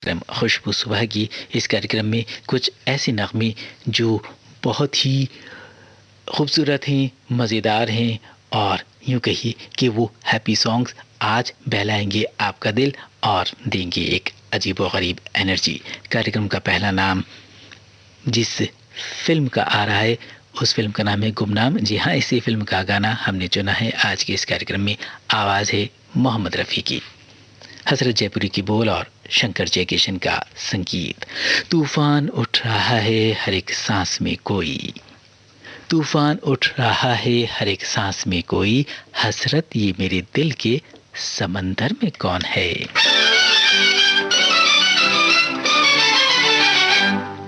कार्यक्रम खुशबू सुबह की इस कार्यक्रम में कुछ ऐसे नगमे जो बहुत ही खूबसूरत हैं, मज़ेदार हैं और यूँ कहिए कि वो हैप्पी सॉन्ग्स आज बहलाएँगे आपका दिल और देंगे एक अजीबो-गरीब एनर्जी। कार्यक्रम का पहला नाम जिस फ़िल्म का आ रहा है, उस फ़िल्म का नाम है गुमनाम। जी हाँ, इसी फ़िल्म का गाना हमने चुना है आज के इस कार्यक्रम में। आवाज़ है मोहम्मद रफ़ी की, हसरत जयपुरी की बोल और शंकर जयकिशन का संगीत। तूफ़ान उठ रहा है हर एक सांस में कोई, तूफ़ान उठ रहा है हर एक सांस में कोई, हसरत ये मेरे दिल के समंदर में कौन है।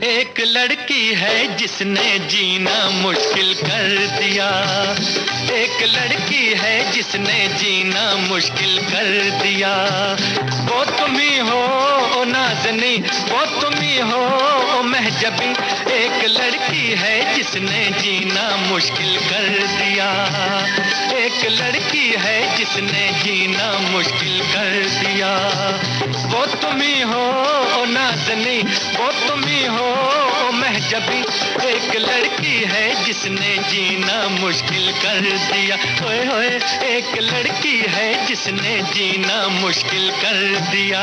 एक लड़की है जिसने जीना मुश्किल कर दिया, एक लड़की है जिसने जीना मुश्किल कर दिया। वो तुम ही हो ओ नाज़नी, वो तुम ही हो ओ महजबी, एक लड़की है जिसने जीना मुश्किल कर दिया, एक लड़की है जिसने जीना मुश्किल कर दिया। वो तुम ही हो ओ नाज़नी, वो तुम ही हो ओ महजबी, एक लड़की है जिसने जीना मुश्किल कर दिया। ओए होए, एक लड़की है जिसने जीना मुश्किल कर दिया।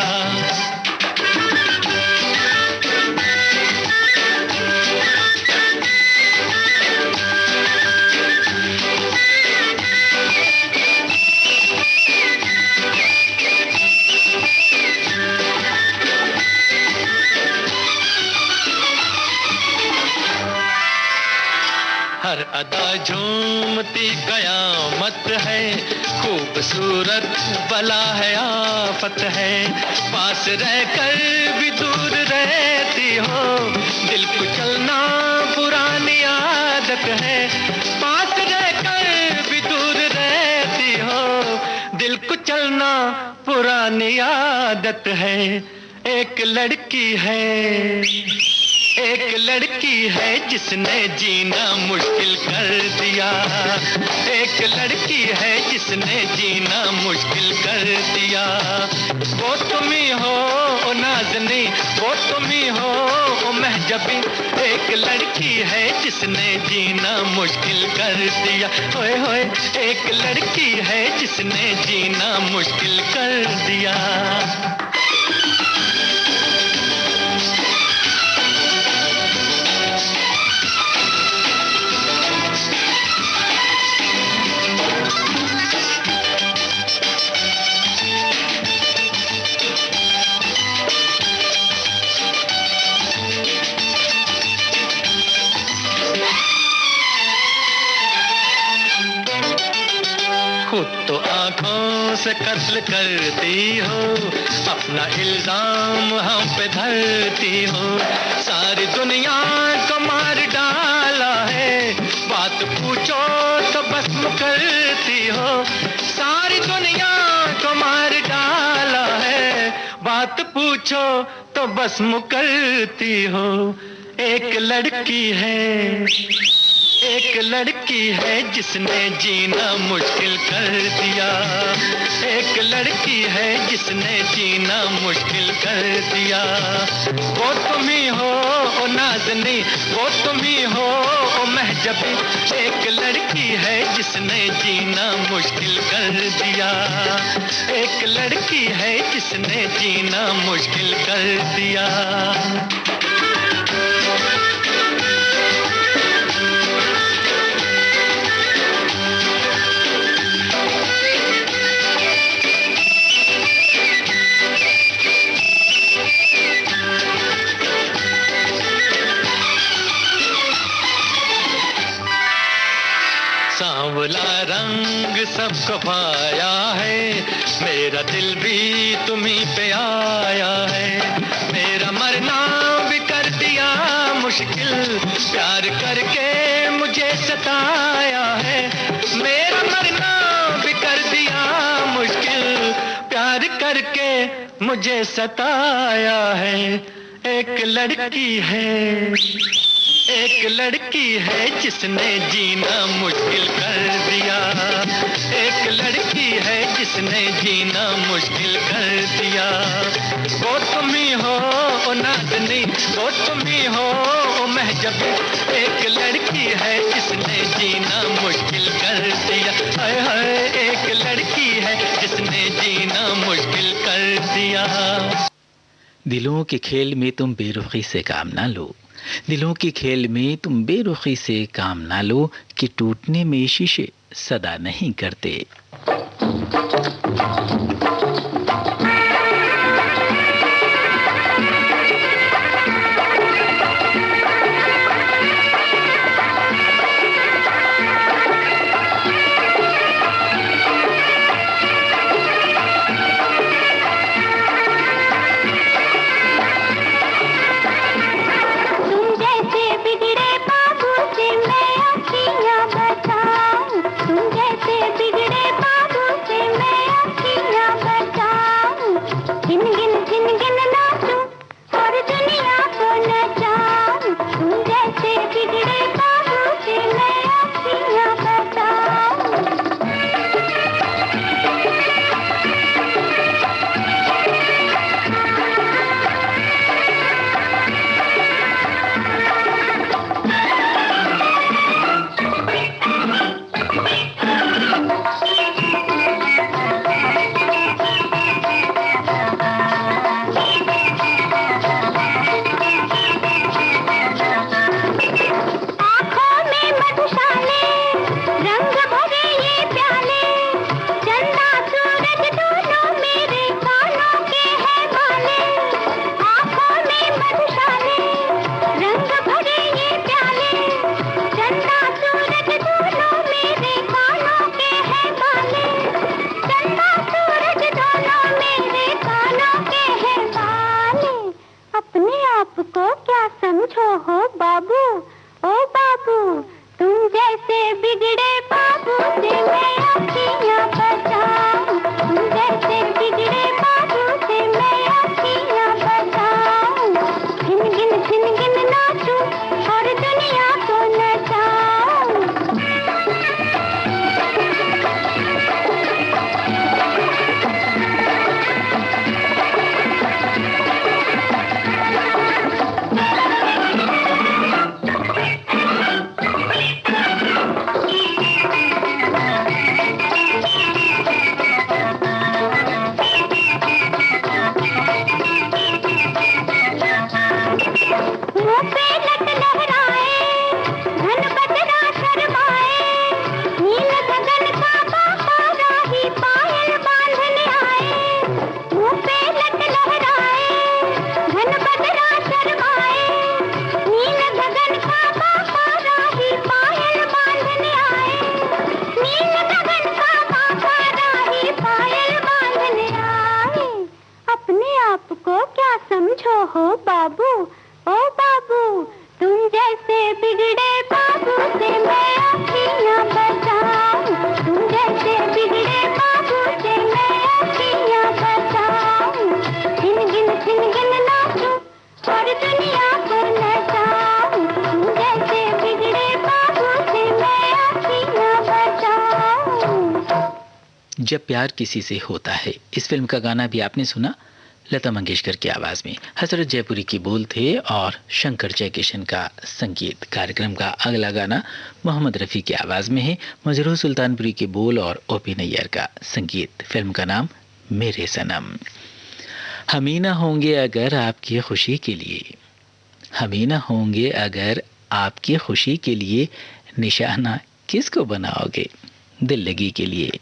हर अदा झूमती कयामत है, खूबसूरत बला है आफत है। पास रहकर भी दूर रहती हो, दिल कुचलना पुरानी आदत है। पास रहकर भी दूर रहती हो, दिल कुचलना पुरानी आदत है। एक लड़की है, एक लड़की है जिसने जीना मुश्किल कर दिया, एक लड़की है जिसने जीना मुश्किल कर दिया। वो तुम ही हो ओ नाज़नी, वो तुम ही हो ओ महजबी, एक लड़की है जिसने जीना मुश्किल कर दिया। ओए होए, एक लड़की है जिसने जीना मुश्किल कर दिया। खुद तो आंखों से कत्ल करती हो, अपना इल्जाम हम पे धरती हो। सारी दुनिया को मार डाला है, बात पूछो तो भस्म करती हो। सारी दुनिया को मार डाला है, बात पूछो तो भस्म करती हो। एक लड़की है, एक लड़की है जिसने जीना मुश्किल कर दिया, एक लड़की है जिसने जीना मुश्किल कर दिया। वो तुम ही हो ओ नाज़नी, वो तुम ही हो ओ महजबी, एक लड़की है जिसने जीना मुश्किल कर दिया, एक लड़की है जिसने जीना मुश्किल कर दिया। सांवला रंग सबको पाया है, मेरा दिल भी तुम्हीं पे आया है। मेरा मरना भी कर दिया मुश्किल, प्यार करके मुझे सताया है। मेरा मरना भी कर दिया मुश्किल, प्यार करके मुझे सताया है। एक लड़की है, एक लड़की है जिसने जीना मुश्किल कर दिया, एक लड़की है जिस जिसने जीना मुश्किल कर दिया। वो तुम ही हो ओ नाज़नी, वो तुम ही हो ओ महजबी, एक लड़की है जिसने जीना मुश्किल कर दिया। हाय हाय, एक लड़की है जिसने जीना मुश्किल कर दिया। दिलों के खेल में तुम बेरुखी से काम ना लो, दिलों के खेल में तुम बेरुखी से काम ना लो, कि टूटने में शीशे सदा नहीं करते। जब प्यार किसी से होता है, इस फिल्म का गाना भी आपने सुना, लता मंगेशकर की आवाज़ में। हसरत जयपुरी की बोल थे और शंकर जयकिशन का संगीत। कार्यक्रम का अगला गाना मोहम्मद रफ़ी की आवाज़ में है। मजरूह सुल्तानपुरी के बोल और ओपी नैयर का संगीत। फिल्म का नाम मेरे सनम। हम ही ना होंगे अगर आपकी खुशी के लिए, हम ही ना होंगे अगर आपकी खुशी के लिए, निशाना किसको बनाओगे दिल लगी के लिए।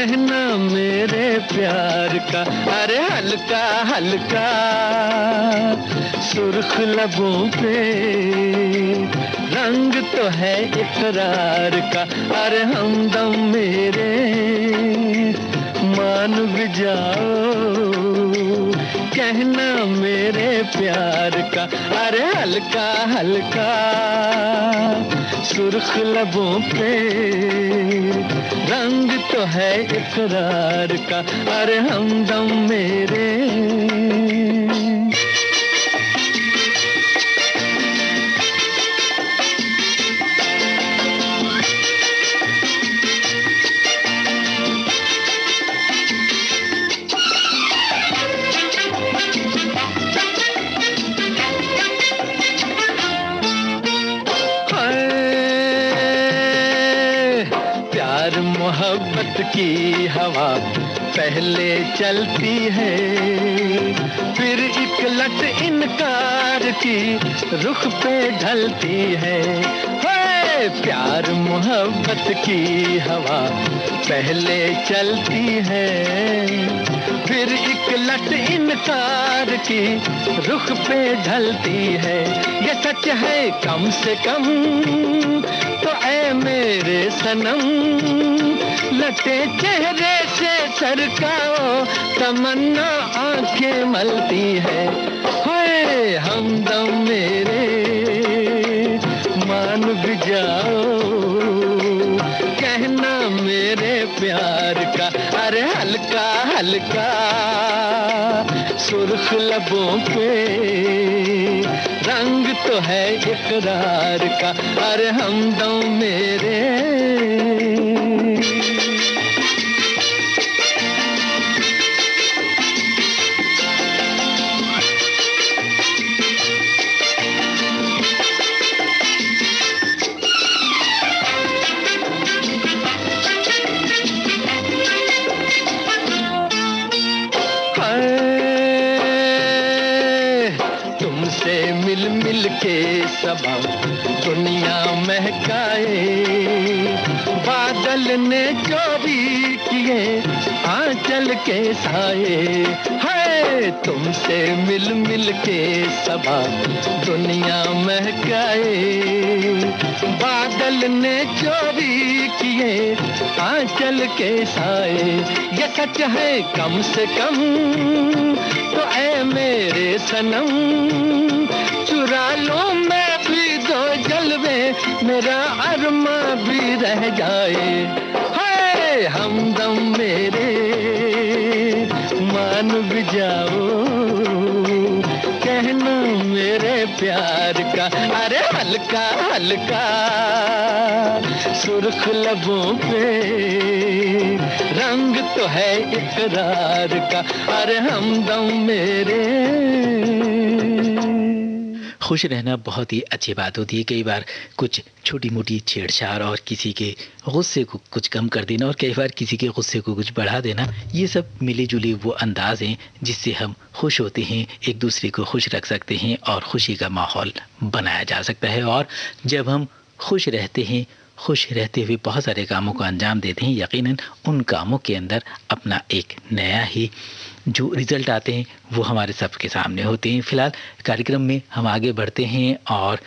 कहना मेरे प्यार का, अरे हल्का हल्का सुर्ख लबों पे रंग तो है इकरार का, अरे हमदम मेरे मान भी जाओ, कहना मेरे प्यार का, अरे हल्का हल्का सुर्ख लबों पे रंग तो है इकरार का, अरे हमदम मेरे। मोहब्बत की हवा पहले चलती है, फिर एक लट इनकार की रुख पे ढलती है। प्यार मोहब्बत की हवा पहले चलती है, फिर एक लट इनकार की रुख पे ढलती है। ये सच है कम से कम तो ऐ मेरे सनम, लटे चेहरे से सरकाओ तमन्ना आंखें मलती है। होए हमदम मेरे मान भी जाओ, कहना मेरे प्यार का, अरे हल्का हल्का सुर्ख लबों पे रंग तो है इकरार का, अरे हमदम मेरे। मिल के सबा दुनिया महकाए, बादल ने चोरी किए आंचल के साए। है तुमसे मिल मिल के सबा दुनिया महकाए, बादल ने चोरी किए आंचल के साए। ये सच है कम से कम तो ऐ मेरे सनम, चुरा लो मैं भी दो जलवे, मेरा अरमा भी रह जाए। हाय हमदम मेरे मान भी जाओ, कहना मेरे प्यार का, अरे हल्का हल्का सुर्ख लबों पे रंग तो है इकरार का, अरे हमदम मेरे। खुश रहना बहुत ही अच्छी बात होती है। कई बार कुछ छोटी मोटी छेड़छाड़ और किसी के गुस्से को कुछ कम कर देना और कई बार किसी के गुस्से को कुछ बढ़ा देना, ये सब मिली जुली वो अंदाज हैं जिससे हम खुश होते हैं, एक दूसरे को खुश रख सकते हैं और खुशी का माहौल बनाया जा सकता है। और जब हम खुश रहते हैं, खुश रहते हुए बहुत सारे कामों को अंजाम देते हैं, यकीनन उन कामों के अंदर अपना एक नया ही जो रिज़ल्ट आते हैं वो हमारे सबके सामने होते हैं। फ़िलहाल कार्यक्रम में हम आगे बढ़ते हैं और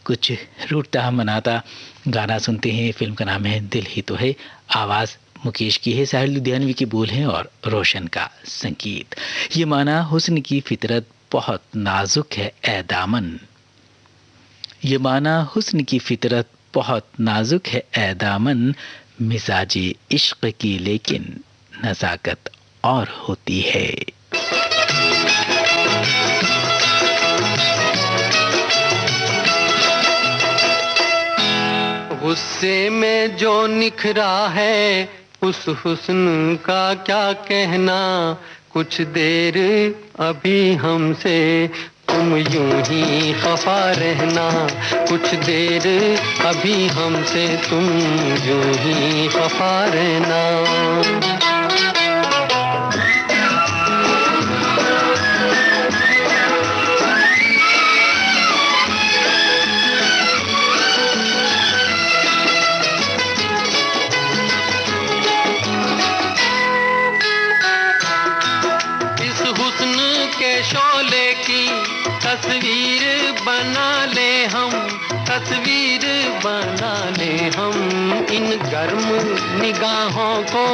कुछ रूठता मनाता गाना सुनते हैं। फिल्म का नाम है दिल ही तो है, आवाज़ मुकेश की है, साहिल लुधियानवी के बोल हैं और रोशन का संगीत। ये माना हुस्न की फितरत बहुत नाजुक है ए दामन, ये माना हुस्न की फितरत बहुत नाजुक है ए दामन, मिजाजी इश्क की लेकिन नज़ाकत और होती है। गुस्से में जो निखरा है उस हुस्न का क्या कहना, कुछ देर अभी हमसे तुम यूं ही खफा रहना, कुछ देर अभी हमसे तुम यूं ही खफा रहना। शोले की तस्वीर बना ले हम, तस्वीर बना ले हम। इन गर्म निगाहों को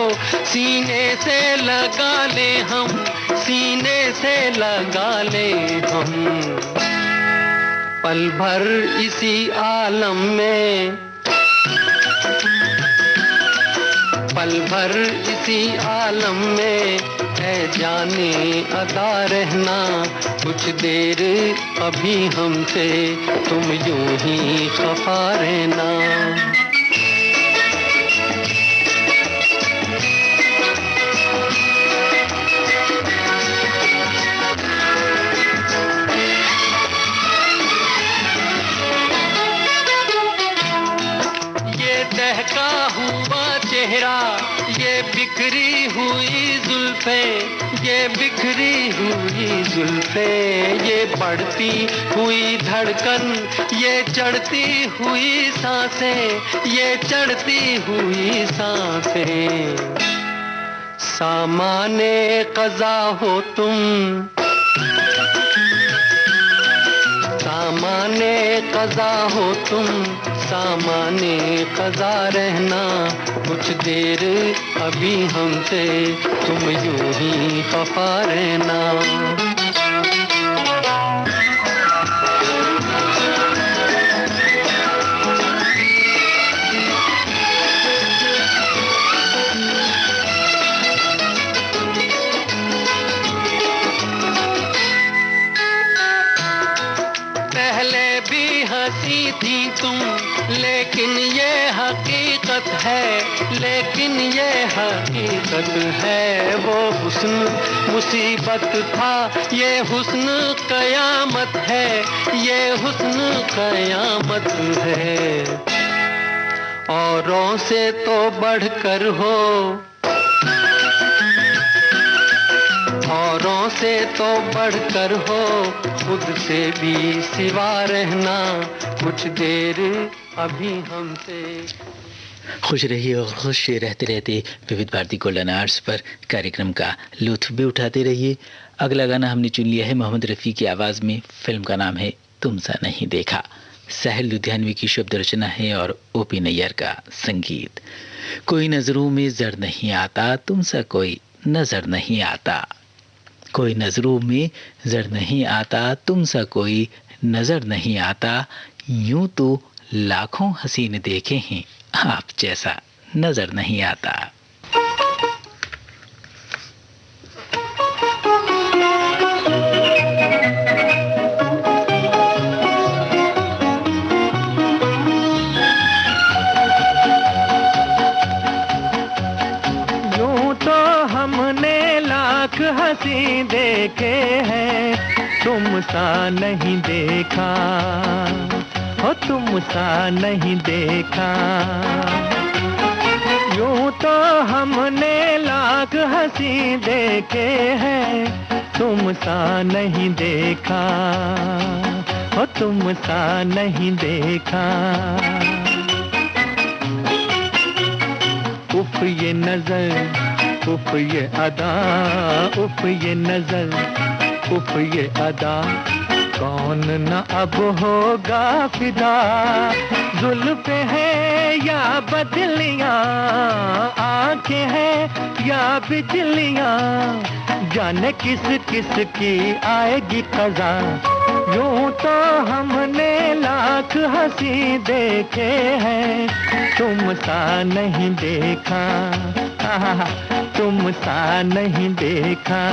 सीने से लगा ले हम, सीने से लगा ले हम। पल भर इसी आलम में, पल भर इसी आलम में है जाने अदा रहना। कुछ देर अभी हमसे तुम यूं ही खफा रहना। ये दहका हुआ चेहरा, ये बिखरी हुई जुल्फें, ये बिखरी हुई जुल्फें, ये बढ़ती हुई धड़कन, ये चढ़ती हुई सांसें, ये चढ़ती हुई सांसें। सामाने क़ज़ा हो तुम, सामाने क़ज़ा हो तुम, सामाने क़ज़ा रहना। कुछ देर अभी हमसे तुम यूं ही खफा रहना। पहले भी हंसी थी तुम, लेकिन ये हकीकत है, लेकिन ये हकीकत है। वो हुस्न मुसीबत था, ये हुस्न कयामत है, ये हुस्न कयामत है। औरों से तो बढ़कर हो, औरों से तो बढ़कर हो, खुद से भी सिवा रहना। कुछ देर अभी हमसे। खुश रहिए और खुश रहते रहते विविध भारती गोल्डन आवर्स पर कार्यक्रम का लुत्फ भी उठाते रहिए। अगला गाना हमने चुन लिया है मोहम्मद रफ़ी की आवाज़ में। फिल्म का नाम है तुम सा नहीं देखा। साहिल लुधियानवी की शब्द रचना है और ओपी नैयर का संगीत। कोई नज़रों में जर नहीं आता, तुम सा कोई नज़र नहीं आता। कोई नज़रों में जर नहीं आता, तुम सा कोई नज़र नहीं आता। यूं तो लाखों हसीन देखे हैं, आप जैसा नज़र नहीं आता। हंसी देखे हैं, तुम सा नहीं देखा, हो तुम सा नहीं देखा। यूं तो हमने लाख हंसी देखे हैं, तुम सा नहीं देखा, हो तुम सा नहीं देखा। उफ ये नजर, उफ ये अदा, उफ ये नजर, उफ ये अदा, कौन न अब होगा फिदा। जुल्फ़े हैं या बदलियां, आंखें हैं या बिजलियां, जाने किस किस की आएगी क़ज़ा। यूं तो हमने लाख हंसी देखे हैं, तुम सा नहीं देखा, तुम सा नहीं देखा।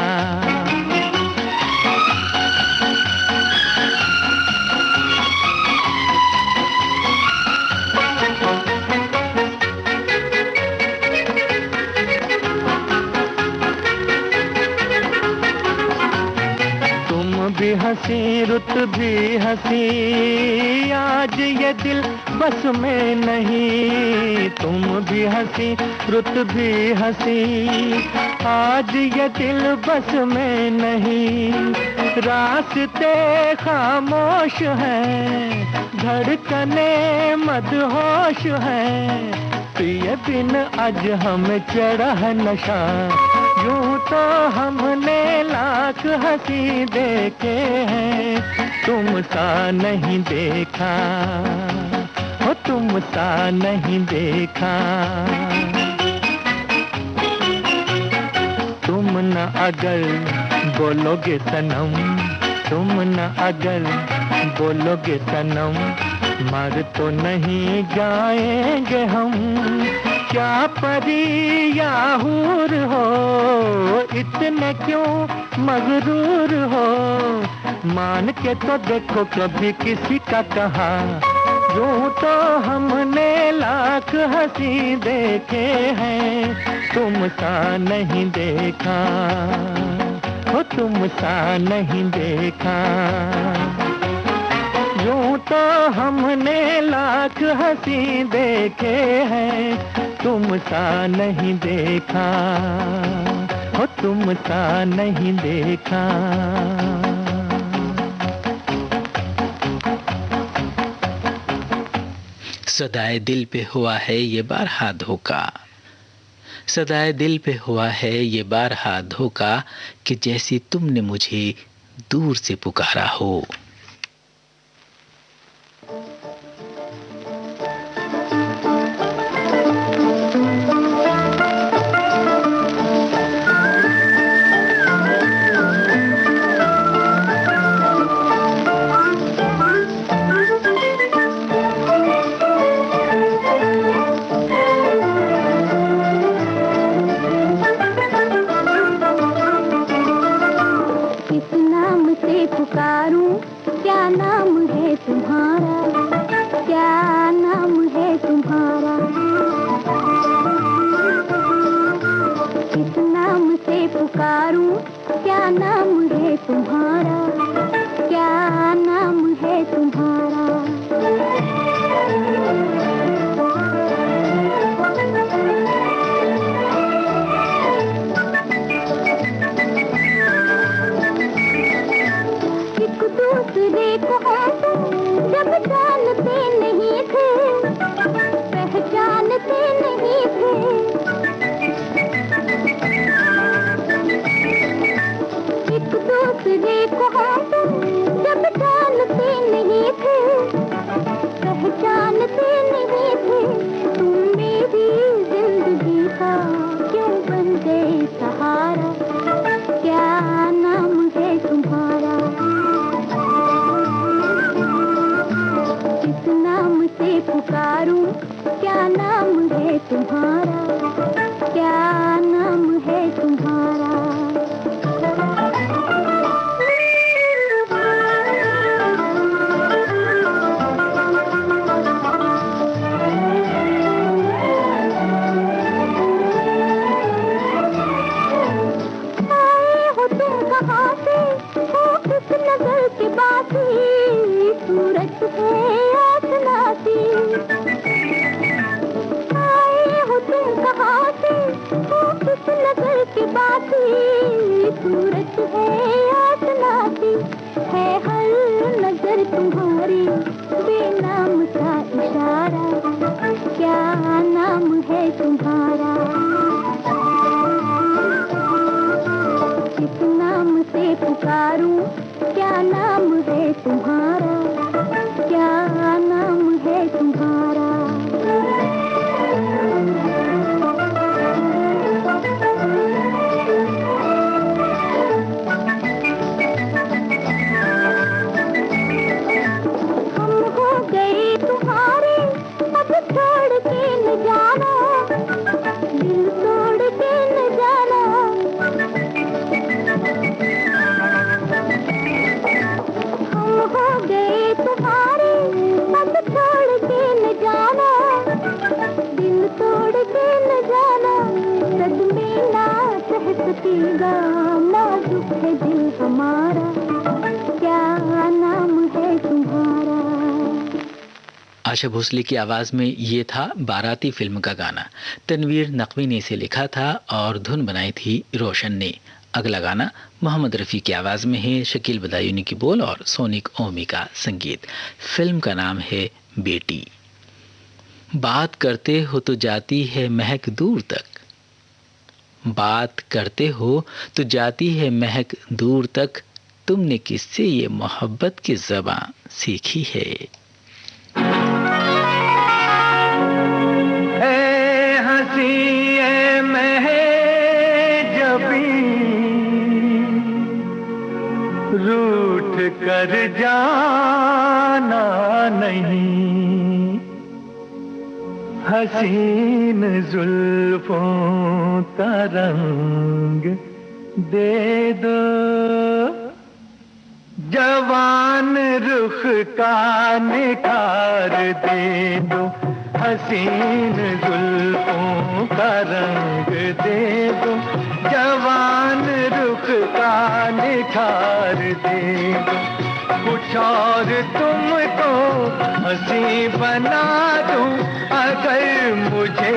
भी हंसी रुत भी हंसी, आज ये दिल बस में नहीं। तुम भी हंसी रुत भी हंसी, आज ये दिल बस में नहीं। रास्ते खामोश हैं, धड़कने मदहोश हैं, पिए बिन आज हमें चढ़ा है नशा। यूं तो हमने लाख हंसी देखे हैं, तुम सा नहीं देखा, हो तुम सा नहीं देखा। तुम न अगर बोलोगे सनम, तुम न अगर बोलोगे सनम, मर तो नहीं जाएंगे हम। क्या परी या हूर हो, इतने क्यों मगरूर हो, मान के तो देखो कभी किसी का कहा। यूं तो हमने लाख हंसी देखे हैं, तुम सा नहीं देखा, हो तुम सा नहीं देखा। यूं तो हमने लाख हंसी देखे हैं, तुम सा नहीं देखा, हो तुम सा नहीं देखा। सदाए दिल पे हुआ है ये बारहा धोखा, सदाए दिल पे हुआ है ये बारहा धोखा, कि जैसे तुमने मुझे दूर से पुकारा हो। आशा भोसले की आवाज़ में ये था बाराती फिल्म का गाना। तनवीर नकवी ने इसे लिखा था और धुन बनाई थी रोशन ने। अगला गाना मोहम्मद रफ़ी की आवाज़ में है, शकील बदायूनी की बोल और सोनिक ओमी का संगीत। फिल्म का नाम है बेटी। बात करते हो तो जाती है महक दूर तक, बात करते हो तो जाती है महक दूर तक। तुमने किससे ये मोहब्बत की ज़बान सीखी है? ए हंसी ए महे जबी रूठ कर जाना नहीं, हसीन जुल्फों का रंग दे दो, जवान रुख का निखार दे दो, हसीन जुल्फों का रंग दे दो, जवान रुख का निखार दे दो, कुछ और तुमको हंसी बना दूं अगर मुझे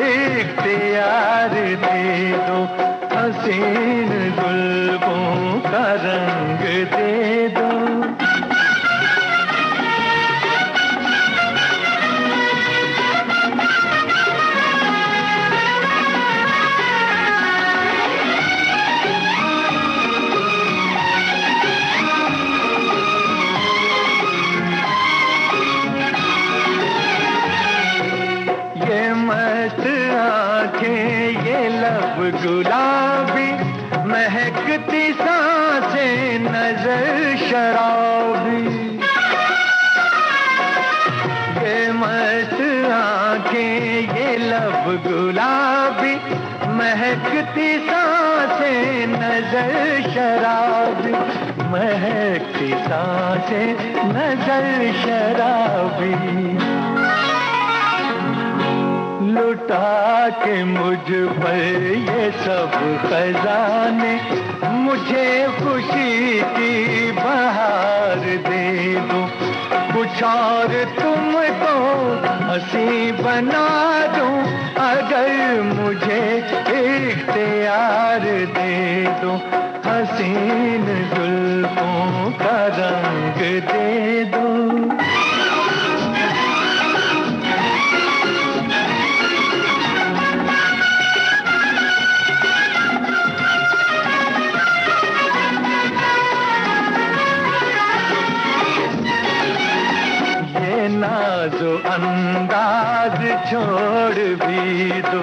इख्तियार दे दो, हसीन जुल्फों का रंग दे दो। गुलाबी महकती सांसें नजर शराबी, ये मस्त आंखें ये लब गुलाबी महकती सांसें नजर शराबी, महकती सांसें नजर शराबी, लुटा के मुझ पर ये सब खजाने, मुझे खुशी की बहार दे दो, कुछ और तुमको हंसी बना दूं अगर मुझे इख्तियार दे दो, हसीन जुल्फों का रंग दे दो। नाज़ो अंदाज छोड़ भी दो,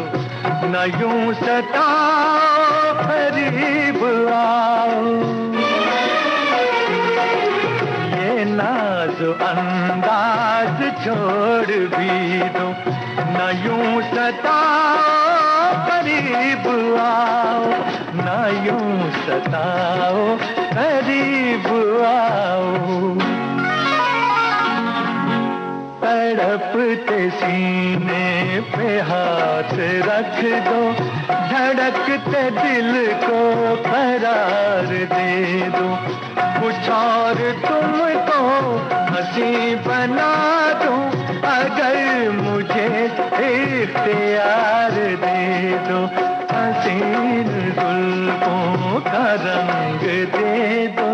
न यूं सताओ करीब आओ, ये नाज़ो अंदाज छोड़ भी दो, न यूं सताओ करीब आओ, न यूं सताओ करीब आओ, तड़पते सीने पे हाथ रख दो, धड़कते दिल को करार दे दो, कुछ और तुमको हंसी बना दूं अगर मुझे इख्तियार दे दो, हसीन जुल्फों का रंग दे दो।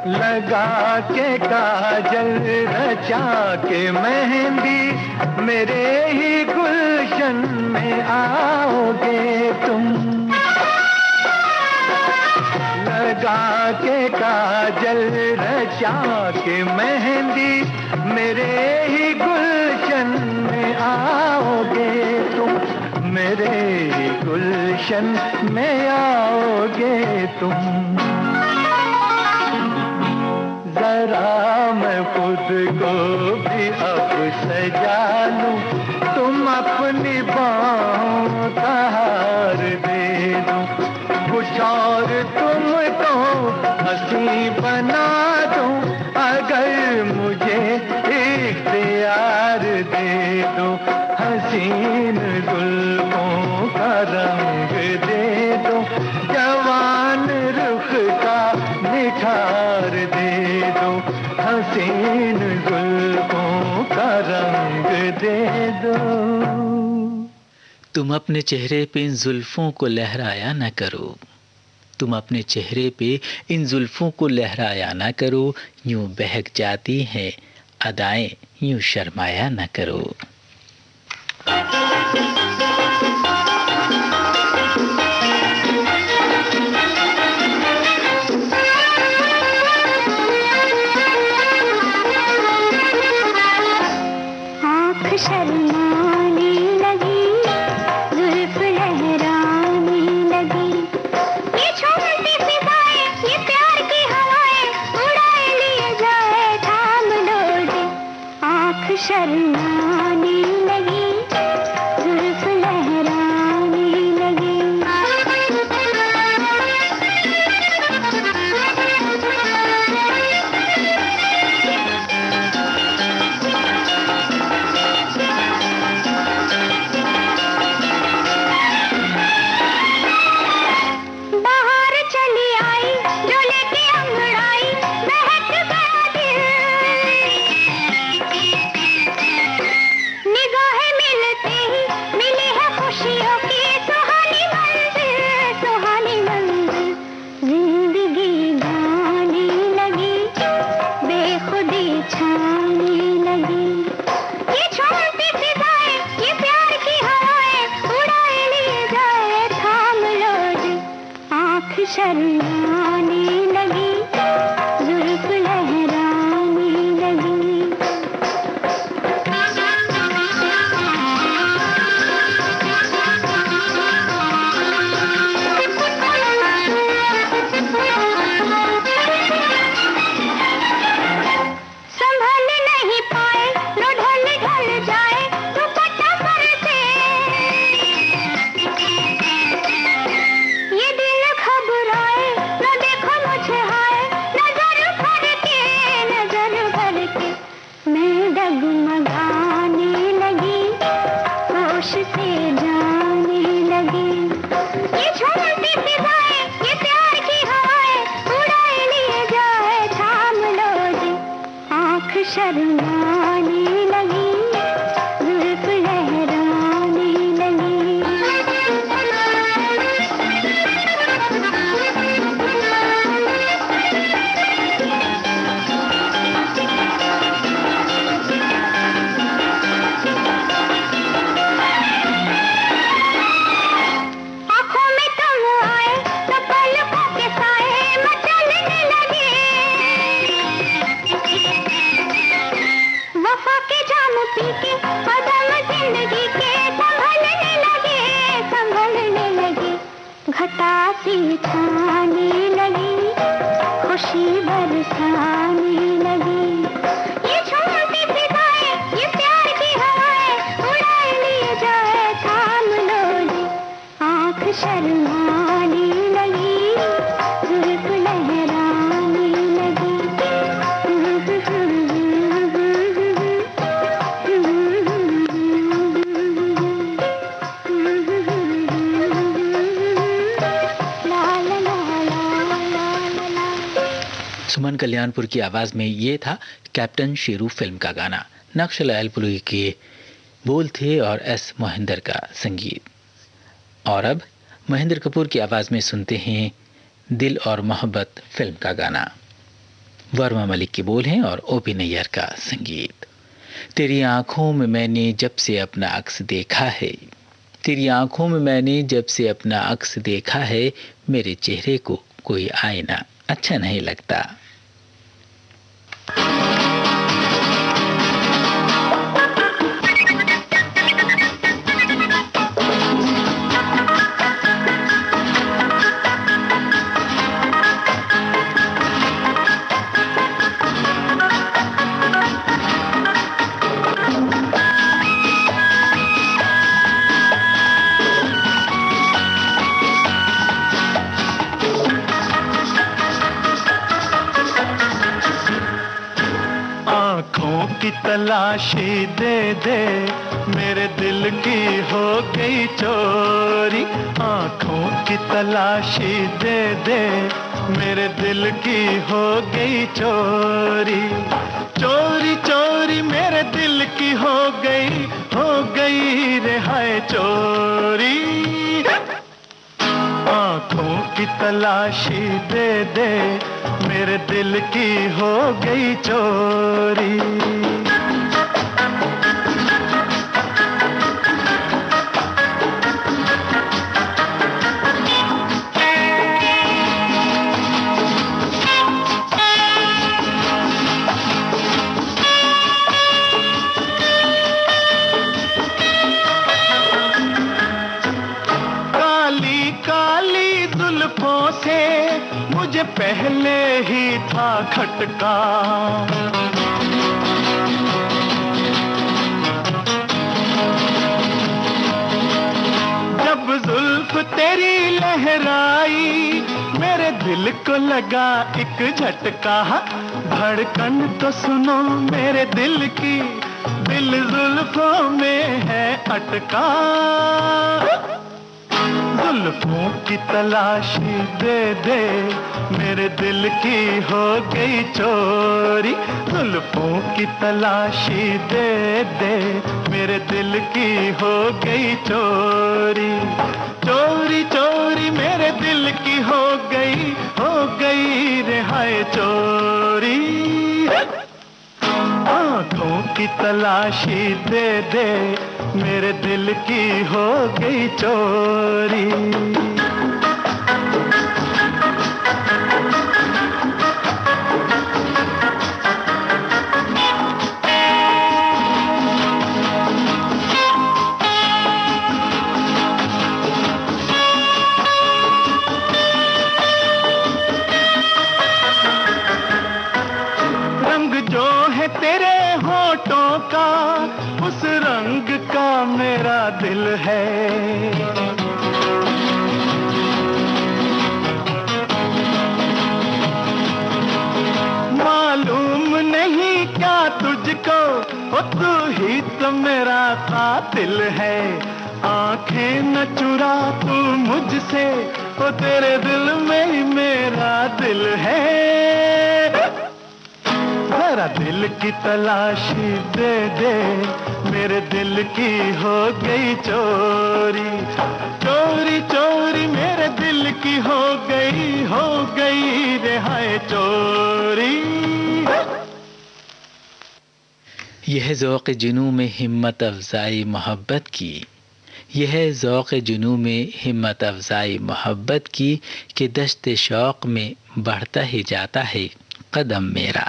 लगा के काजल रचा के मेहंदी मेरे ही गुलशन में आओगे तुम, लगा के काजल रचा के मेहंदी मेरे ही गुलशन में आओगे तुम, मेरे ही गुलशन में आओगे तुम, जरा मैं खुद को भी अब सजा लूं, तुम अपनी बाहों का हार दे दो, कुछ और तुमको हंसी बना दूं अगर मुझे इख्तियार दे दो, हसीन जुल्फों का रंग दे दो, जवान रुख का निखार दे दो, हसीन जुल्फों का रंग दे दो। तुम अपने चेहरे पे इन जुल्फों को लहराया न करो, तुम अपने चेहरे पे इन जुल्फों को लहराया न करो, यूं बहक जाती हैं अदाएं, यूं शर्माया न करो। शर्माने लगी, जुल्फ लहराने लगी, ये छोटी फिजाएं, ये प्यार की हवाएं, उड़ा लिए जाए थाम लो जी। आँख शर्माने लगी, जुल्फ लहराने लगी। शर्माने लगी, जुल्फ लहराने लगी। संभल नहीं पाए, लो ढल ढल जाए दुपट्टा पर से, ये दिल घबराए, लो देखो मुझे हाय, नजर भर के मैं डगमगाने लगी, होश से जाने लगी। ये छोटी फिजाएं, ये प्यार की हवाएं, उड़ा लिए जाए थाम लो जी। आँख शर्माने लगी, जुल्फ लहराने लगी। आँखों में तुम आए तो पलकों के साए मचलने लगे, वफा के जाम पी के कदम जिंदगी के संभलने लगे। घटा सी छाने लगी, खुशी बरसाने लगी। ये छोटी फिजाएं, ये प्यार की हवाएं, उड़ा लिए जाए थाम लो जी। आँख शर्माने लगी, जुल्फ लहराने लगी। सुमन कल्याणपुर की आवाज़ में ये था कैप्टन शेरू फिल्म का गाना। नक्श लालपुरी के बोल थे और एस मोहिंदर का संगीत। और अब महेंद्र कपूर की आवाज़ में सुनते हैं दिल और मोहब्बत फिल्म का गाना। वर्मा मलिक के बोल हैं और ओपी नैयर का संगीत। तेरी आंखों में मैंने जब से अपना अक्स देखा है, तेरी आंखों में मैंने जब से अपना अक्स देखा है, मेरे चेहरे को कोई आईना अच्छा नहीं लगता। की तलाशी दे दे, मेरे दिल की हो गई चोरी। आँखों की तलाशी दे दे, मेरे दिल की हो गई चोरी। चोरी चोरी मेरे दिल की हो गई रिहाई चोरी। आंखों की तलाशी दे दे, मेरे दिल की हो गई चोरी। से मुझे पहले ही था खटका, जब जुल्फ तेरी लहराई मेरे दिल को लगा एक झटका। धड़कन तो सुनो मेरे दिल की, दिल जुल्फों में है अटका। जुल्फों की तलाशी दे दे, मेरे दिल की हो गई चोरी। जुल्फों की तलाशी दे दे, मेरे दिल की हो गई चोरी। चोरी चोरी मेरे दिल की हो गई रिहाई चोरी। आंखों की तलाशी दे दे, मेरे दिल की हो गई चोरी। रंग जो है तेरे होठों का, उस रंग का मेरा दिल है। मालूम नहीं क्या तुझको, ओ तू ही तो मेरा कातिल है। आंखें न चुरा तू मुझसे, ओ तेरे दिल में ही मेरा दिल है। जरा दिल की तलाशी दे दे, मेरे दिल की हो गई चोरी। चोरी चोरी मेरे दिल की हो गई रिहाई चोरी। यह ज़ौक़ जुनू में हिम्मत अफ़ज़ाई मोहब्बत की, यह ज़ौक़ जुनू में हिम्मत अफ़ज़ाई मोहब्बत की, कि दश्त शौक़ में बढ़ता ही जाता है कदम मेरा।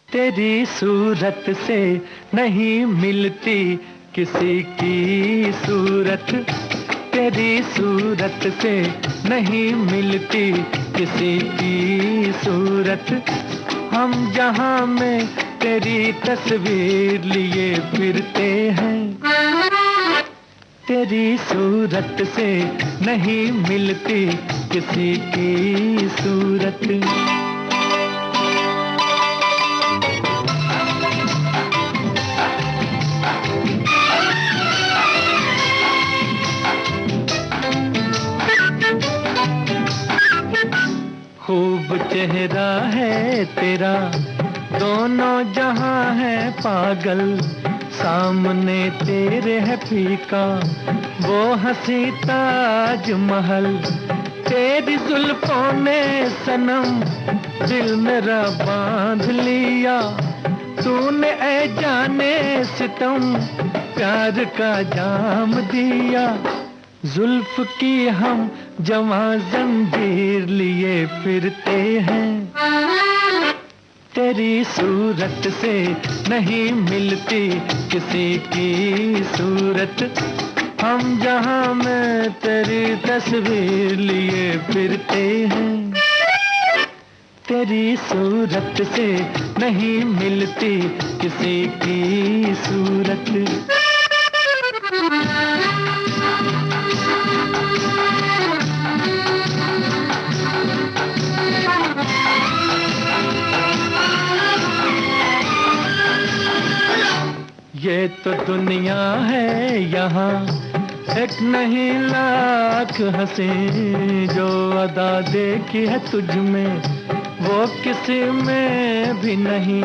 तेरी सूरत से नहीं मिलती किसी की सूरत, तेरी सूरत से नहीं मिलती किसी की सूरत। हम जहां में तेरी तस्वीर लिए फिरते हैं, तेरी सूरत से नहीं मिलती किसी की सूरत। खूब चेहरा है तेरा, दोनों जहां है पागल। सामने तेरे है फीका वो हंसी ताज महल। तेरी जुल्फों ने सनम दिल मेरा बांध लिया। तूने ऐ जाने सितम प्यार का जाम दिया। जुल्फ की हम जवां जंजीर लिए फिरते हैं, तेरी सूरत से नहीं मिलती किसी की सूरत। हम जहां में तेरी तस्वीर लिए फिरते हैं, तेरी सूरत से नहीं मिलती किसी की सूरत। ये तो दुनिया है यहाँ, एक नहीं लाख हंसी, जो अदा देखी है तुझ में वो किसी में भी नहीं।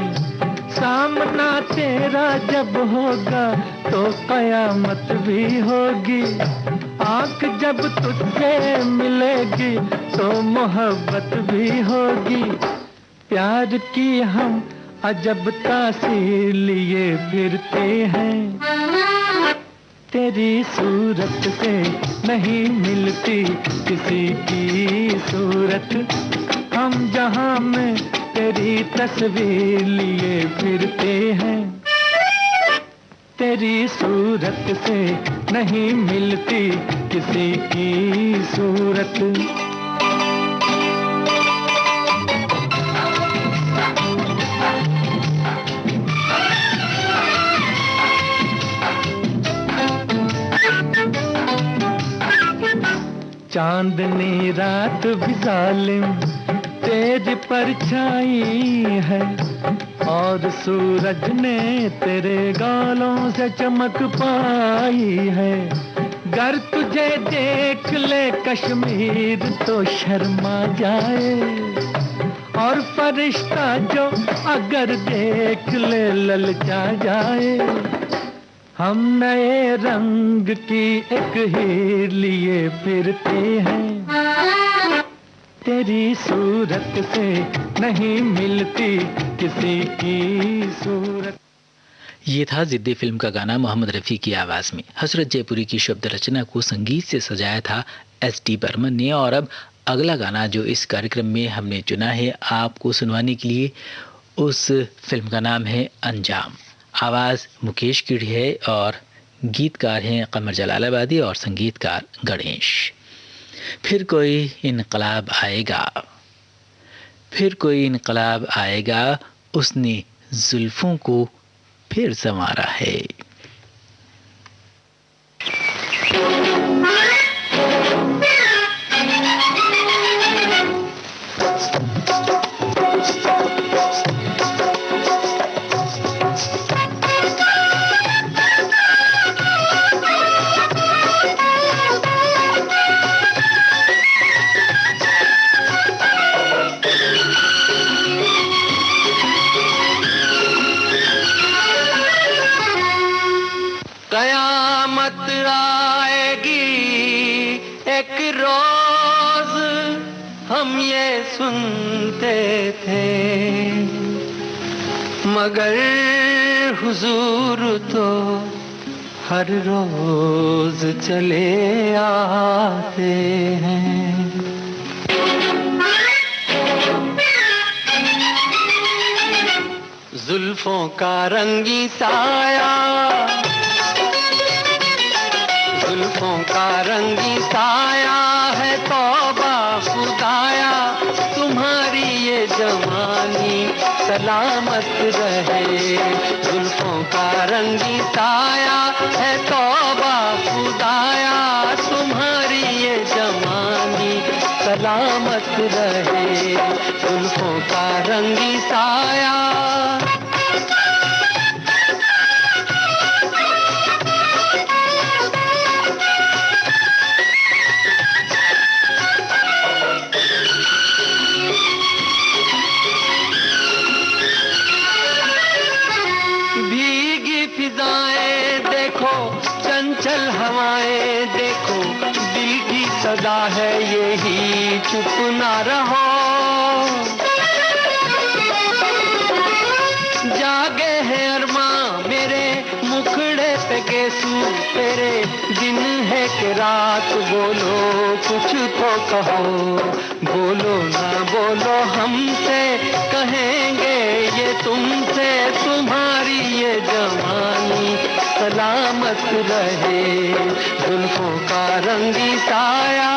सामना तेरा जब होगा तो कयामत भी होगी, आँख जब तुझसे मिलेगी तो मोहब्बत भी होगी। प्यार की हम अजब तासीर लिए फिरते हैं, तेरी सूरत से नहीं मिलती किसी की सूरत, हम जहां में तेरी तस्वीर लिए फिरते हैं, तेरी सूरत से नहीं मिलती किसी की सूरत। चांदनी रात भी जालिम तेज परछाई है, और सूरज ने तेरे गालों से चमक पाई है। गर तुझे देख ले कश्मीर तो शर्मा जाए, और फरिश्ता जो अगर देख ले ललचा जाए। हम नए रंग की एक हीर लिए फिरते हैं, तेरी सूरत से नहीं मिलती किसी की सूरत। ये था जिद्दी फिल्म का गाना मोहम्मद रफ़ी की आवाज़ में। हसरत जयपुरी की शब्द रचना को संगीत से सजाया था एस.डी. बर्मन ने। और अब अगला गाना जो इस कार्यक्रम में हमने चुना है आपको सुनवाने के लिए, उस फिल्म का नाम है अंजाम। आवाज़ मुकेश की है और गीतकार हैं कमर जलालाबादी और संगीतकार गणेश। फिर कोई इनकलाब आएगा, फिर कोई इनकलाब आएगा, उसने जुल्फों को फिर संवारा है। कयामत आएगी एक रोज, हम ये सुनते थे, मगर हुजूर तो हर रोज चले आते हैं। जुल्फों का रंगी साया, जुल्फों का रंगी साया है तौबा खुदाया, तुम्हारी ये जवानी सलामत रहे। जुल्फों का रंगी साया है तौबा खुदाया, तुम्हारी ये जवानी सलामत रहे। जुल्फों का रंगी साया। चंचल हवाएं देखो, दिल की सदा है यही चुप ना रहो। जागे हैं अरमां मेरे मुखड़े पे गेसू तेरे, दिन है कि रात बोलो कुछ तो कहो। बोलो ना बोलो हमसे कहेंगे ये तुमसे, तुम्हारी ये जवानी सलामत रहे। जुल्फों का रंगी साया।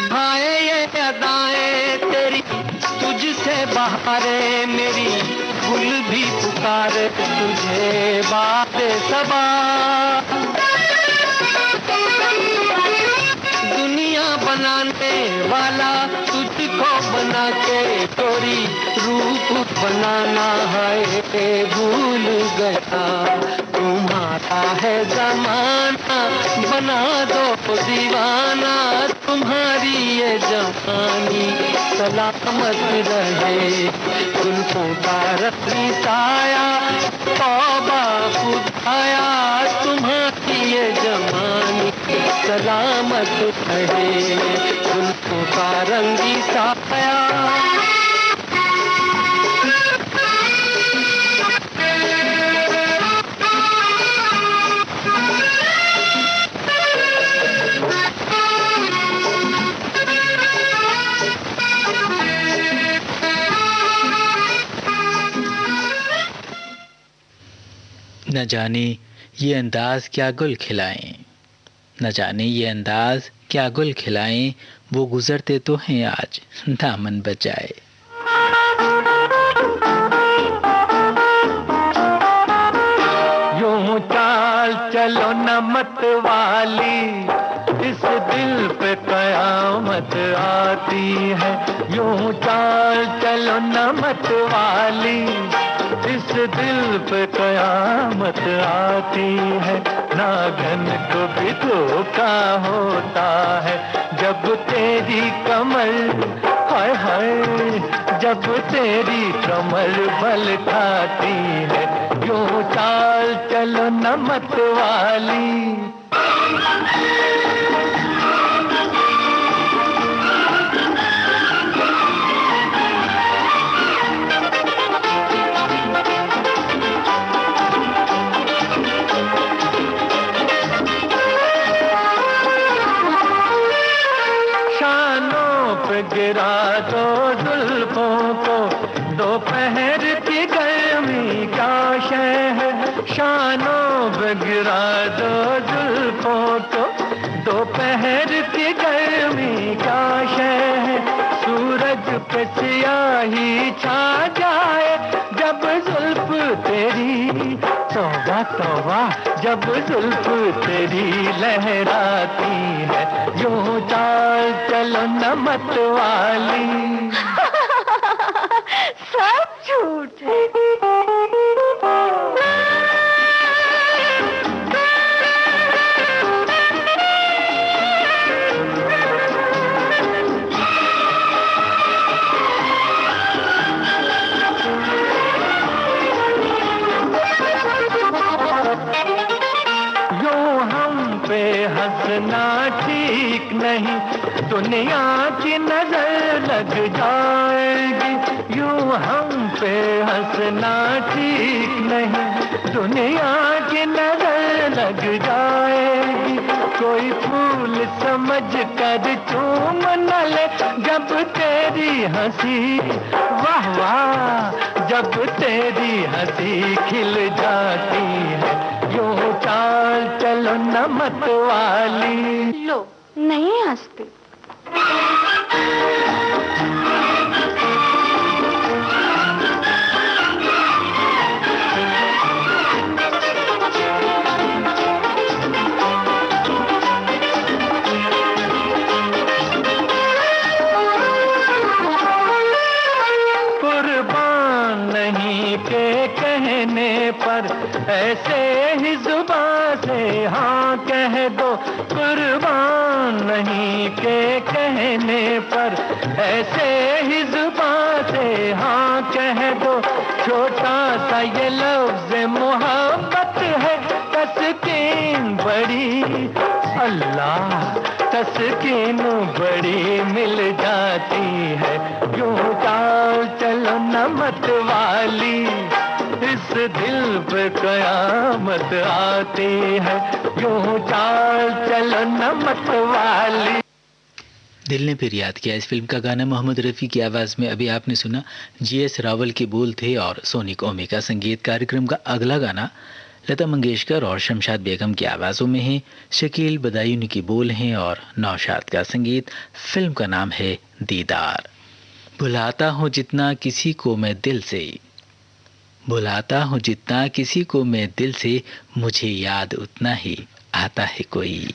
भाए ये अदाएं तेरी गुल भी पुकारे तुझे बादे सबा। दुनिया बनाने वाला तुझको बना के गोरी रूप बनाना है भूल गया। तुम्हारा है जमाना बना दो दीवाना, तुम्हारी ये जवानी सलामत रहे। जुल्फों का रत्नी साया तौबा खुदाया, तुम्हारी ये जवानी सलामत रहे। जुल्फों का रंगी साया न जाने ये अंदाज क्या गुल खिलाएं, न जाने ये अंदाज क्या गुल खिलाएं, वो गुजरते तो हैं आज दामन बचाए। यूं चाल चलो न मत वाली, इस दिल पे कयामत आती है। यूं चाल चलो न मत वाली, इस दिल पे कयामत आती है। नागन को भी धोखा होता है जब तेरी कमर, हाय हाय, जब तेरी कमर बल खाती है। यूं चाल चलो न मत वाली। गिरा दो जुल्फों को, दोपहर की गर्मी क्या शय है। शानों पे गिरा दो जुल्फों को, दोपहर की गर्मी क्या शय है। सूरज पे सियाही छा जाए जब जुल्फ तेरी, तौबा तौबा, जब जुल्फ तेरी लहराती है। यूं चाल चलो न मत वाली। सब झूठ है। हंसना ठीक नहीं, दुनिया की नजर लग जाएगी। यूं हम पे हंसना ठीक नहीं, दुनिया की नजर लग जाएगी। कोई फूल समझ कर चूम न ले जब तेरी हंसी, वाह वाह, जब तेरी हंसी खिल जाती है। यूं चाल चलो न मत वाली। लो, नहीं हंसते। कुर्बान नहीं के कहने पर ऐसे ही जुबान से हाँ कह दो। कुर्बान नहीं के कहने पर ऐसे ही जुबान से हाँ कह दो। छोटा सा ये लफ्ज़ मोहब्बत है, तस्कीन बड़ी, अल्लाह तस्कीन बड़ी मिल जाती है। यूं चाल चलो न मत वाली, इस दिल पे कयामत आती है। यूं चाल चलो न मत वाली। दिल ने फिर याद किया, इस फिल्म का गाना मोहम्मद रफ़ी की आवाज़ में अभी आपने सुना। GS रावल के बोल थे और सोनिक ओमी का संगीत। कार्यक्रम का अगला गाना लता मंगेशकर और शमशाद बेगम की आवाज़ों में है। शकील बदायूनी की बोल हैं और नौशाद का संगीत। फिल्म का नाम है दीदार। भुलाता हूँ जितना किसी को मैं दिल से, बुलाता हूँ जितना किसी को मैं दिल से, मुझे याद उतना ही आता है कोई।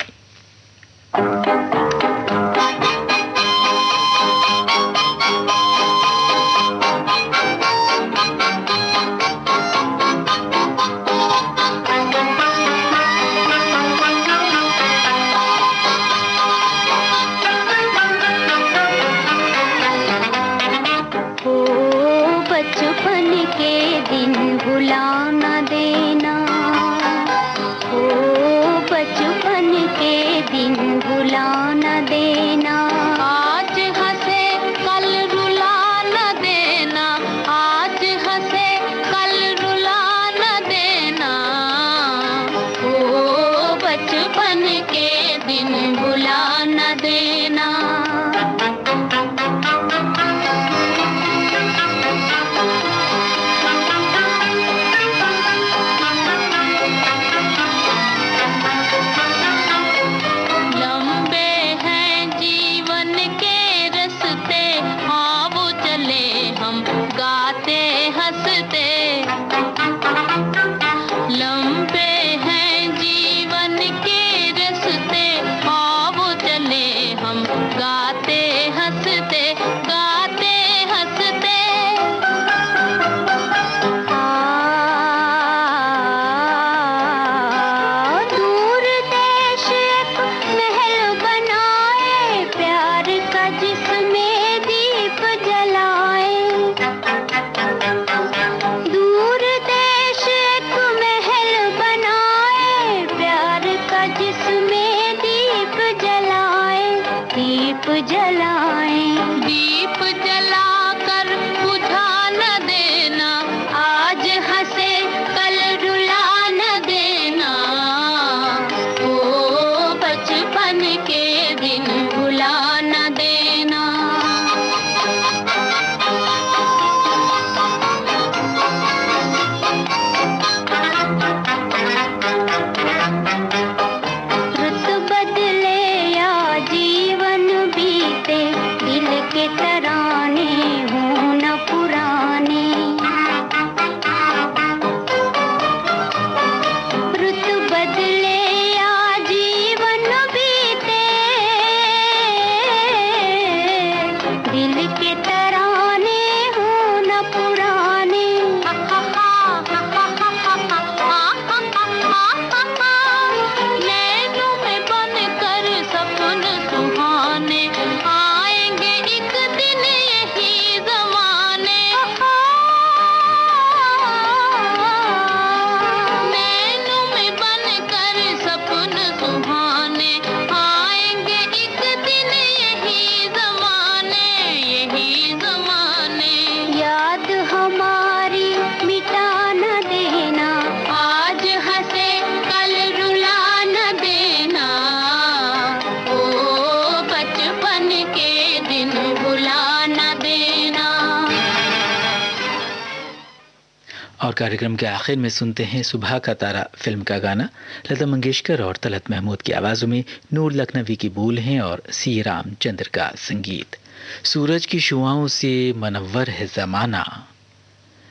और कार्यक्रम के आखिर में सुनते हैं सुबह का तारा फिल्म का गाना। लता मंगेशकर और तलत महमूद की आवाज़ों में नूर लखनवी की बोल हैं और सी रामचंद्र का संगीत। सूरज की शुआओं से मनव्वर है ज़माना,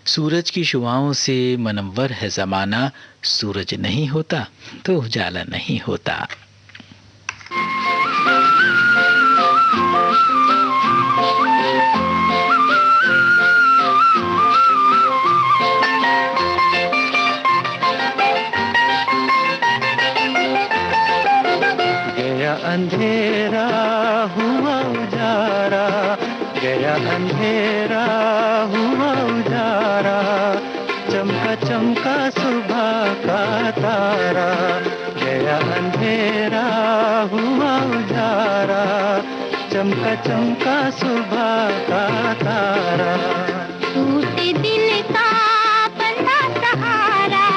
सूरज की शुआओं से मनव्वर है ज़माना, सूरज नहीं होता तो उजाला नहीं होता। अंधेरा हुआ उजारा, गया अंधेरा हुआ उजारा, चमका चमका सुबह का तारा, गया अंधेरा हुआ उजारा, चमका चमका सुबह का तारा। टूटे दिल का बंधा सहारा,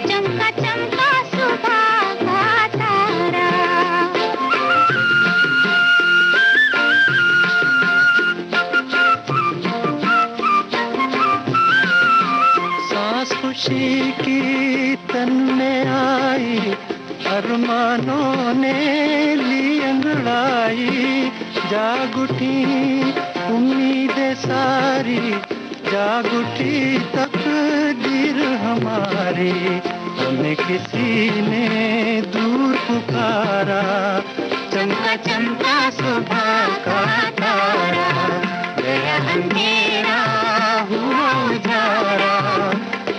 चमका चमका सुबह का तारा। खुशी की तन में आई, अरमानों ने ली अंगड़ाई, जाग उठी उम्मीदें सारी, जाग उठी तकदीरें पुकारे, हमें किसी ने दूर पुकारा। चमका चमका सुबह का तारा, गया अंधेरा हुआ उजारा।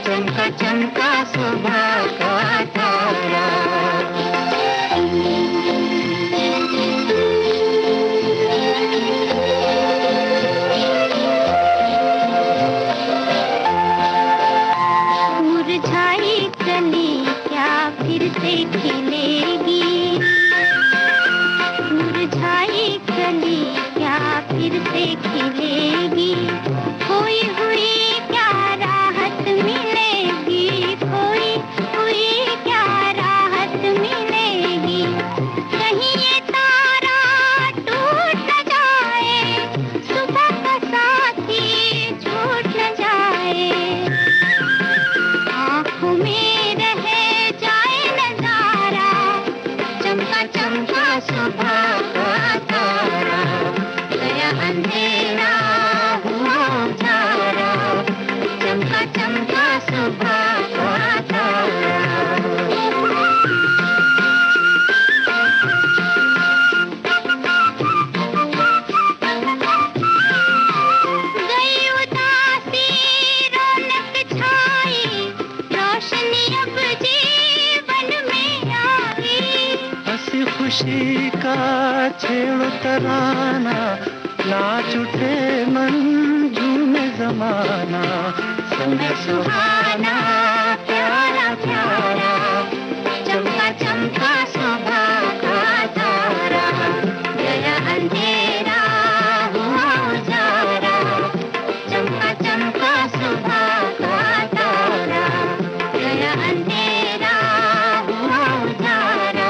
चमका चमका सुबह का तारा। मुरझाई कली क्या फिर से खिलेगी, मुरझाई कली क्या फिर से खिलेगी। खोई हुई क्या राहत मिलेगी, खोई हुई क्या राहत मिलेगी। कहीं ये तारा टूट न जाए, सुबह का साथी छूट न जाए। आँखों में रह जाए नजारा, चमका चमका सुबह का तारा। गया अंधेरा हुआ उजारा, चमका चमका सुबह का तारा। गई उदासी रौनक छाई, रोशनी अब जीवन में आई। हंसी खुशी का छेड़ो तराना, नाच उठे मन झूमे जमाना। समय सुहाना प्यारा प्यारा, चमका चमका सुबह का तारा। गया अंधेरा हुआ उजारा, चमका चमका सुबह का तारा। गया अंधेरा हुआ उजारा,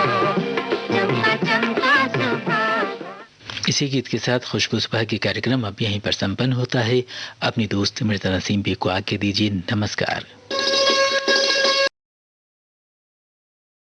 चमका चमका सुबह। इसी गीत के साथ खुशबू सुबह के कार्यक्रम अब यहीं पर संपन्न होता है। अपनी दोस्त मृता नसीम भी को आज्ञा दीजिए। नमस्कार।